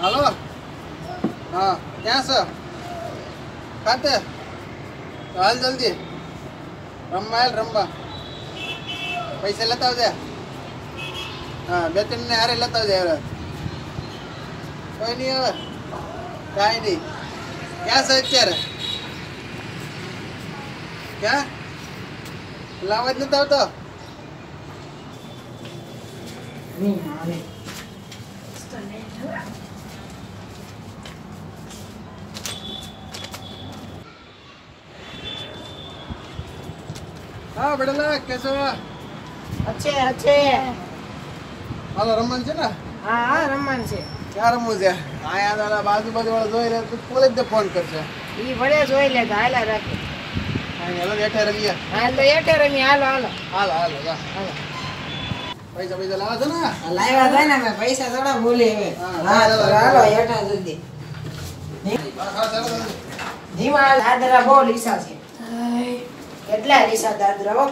હાલો હા ક્યાં છો ખાતે હાલ જલ્દી રમવા રમવા પૈસા લેતા આવજે હા બે ત્રણ ને હારે લેતા આવજે હવે કોઈ નહીં હવે કાંઈ નહીં ક્યાં છે અત્યારે ક્યાં લાવવા જ નથી આવતો हाँ बड़ला कैसे हो अच्छे अच्छे હાલો રમવાનું છે ને हाँ हाँ रमन से ક્યાં રમવું છે આયા દાદા બાજુ બાજુ વાળા જોઈ રહ્યા તો કોલેજ ને ફોન કરશે ઈ ભલે જોઈ લે હાલા રાખે હાલો બેઠા રહીએ હાલ તો એટે રમી હાલો હાલો હાલો હાલો જા હાલો પૈસા પૈસા લાવો છો ને લાવ્યા થાય ને મેં પૈસા થોડા ભૂલી હવે હા તો હાલો એટા જલ્દી ધીમા દાદરા બહુ લીસા છે કેટલા લીસા દાદરા હો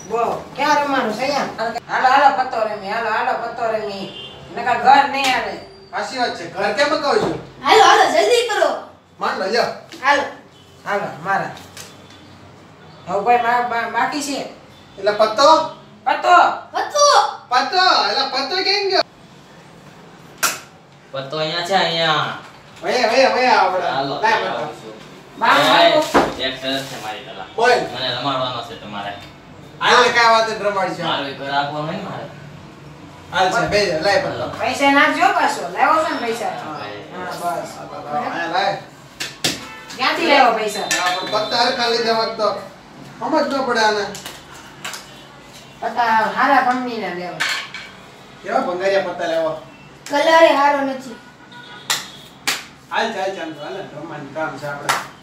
બહુ ક્યાં રમવાનું છે અહીંયા હાલો હાલો પત્તો રમી હાલો હાલો પત્તો રમી નકા ઘર નહીં આવે સાચી વાત છે ઘર કેમ કહું છું હાલો હાલો જલ્દી કરો માન લો જા હાલો હાલો મારા હવે કોઈ બાકી છે એટલે પત્તો પત્તો પત્તો પત્તો એટલે પત્તો કેમ ગયો પત્તો અહીંયા છે અહીંયા વયા આપણે હાલો લાય પત્તો બાર એક સરસ છે મારી કલા બોલ મને રમાડવાનો છે તમારે હાલ કાય વાત રમાડી છે મારું ઘર આપવાનું નહીં મારે હાલ છે બે લાય પત્તો પૈસા નાખજો પાછો લાવો છે ને પૈસા હા બસ આ લાય ક્યાંથી લેવો પૈસા પણ પત્તા હર ખાલી દેવા તો સમજ ન પડે આને પતા હારા કંપની ના લેવો કેવા ભંગારિયા પત્તા લેવા કલર હારો નથી હાલ ચાલ ચાલ હાલ રમવાનું કામ છે આપણે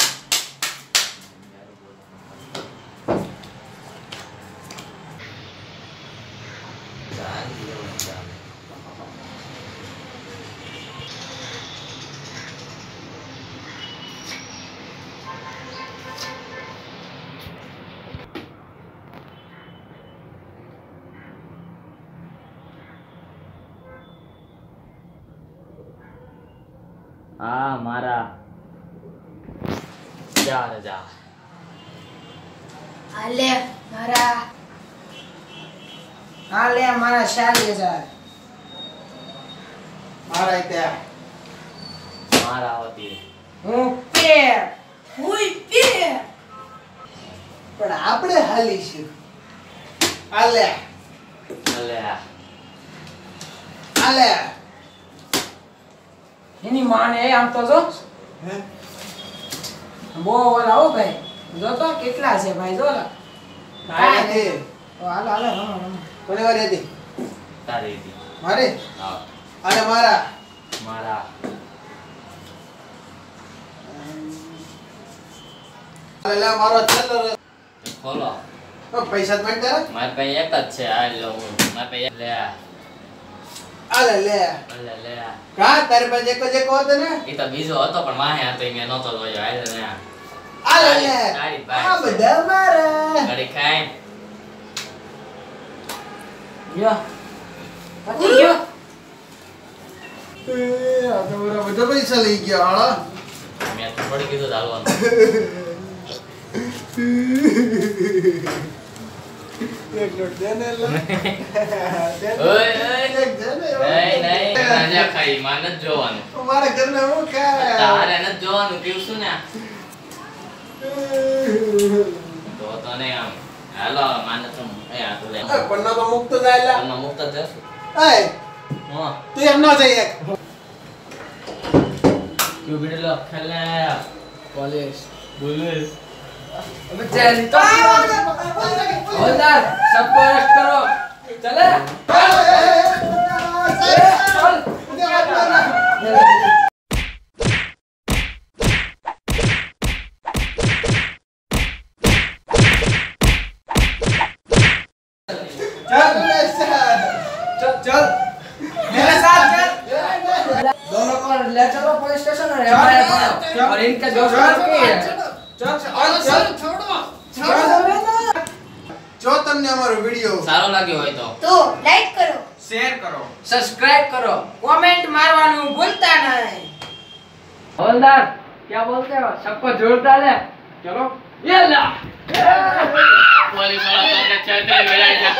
હા મારા જા જા હાલે મારા હા લે મારા 40,000 મારા ત્યાં મારા હોતી હું પેર હુઈ પે પણ આપણે હાલીશું હાલે અલે હાલે એની માને આમ તો જો હે બહુ ઓલા હો ભાઈ જો તો કેટલા છે ભાઈ જો કાઈ નથી તો હાલો હાલો રમો રમો કોની વારી હતી તારી હતી મારી હા અને મારા મારા લે મારો છેલ્લો ખોલો પૈસા જ માંગ તારા મારે પાસે એક જ છે આ લો મારે પાસે લે આલે લે અલે લે કા તારી પાસે એક જ એક હોત ને એ તો બીજો હતો પણ માહે હતો ઈ મેં નહોતો જોયો હાલ ને આલે લે તારી પાસે આ બધા મારા ઘડી ખાઈ યો પતી ગયો આ તો મારા બધા પૈસા લઈ ગયા હાળા મેં તો થોડી કીધું ચાલવાનું એક નોટ દે ને લે ઓય ઓય એક દે ને નહીં નાજા ખાઈ માન જ જોવાનું મારા ઘરના હું ખાય તારે ન જોવાનું પીવું છું ને તો નહીં આમ હાલો માને તો એ આ તો લે પન્ના તો મુક્ત જાય લા તમને મુક્ત જ જશું એય હા તું એમ ન જઈ એક ક્યુ બીડલો ખેલે કોલેજ બોલે બચારી તો હોલદાર सबको अरेस्ट करो चले चल मेरे साथ चल दोनों को ले चलो पुलिस स्टेशन और एफआईआर करो और इनके दोस्त જો તમને અમારો વિડિયો સારો લાગ્યો હોય તો તો લાઈક કરો શેર કરો, સબસ્ક્રાઇબ કરો, કોમેન્ટ મારવાનું ભૂલતા નહીં. हवलदार क्या बोलते हो सबको जोरदार है चलो ये ला પોલીસ વાળા તો અમને છેતરી ગયા.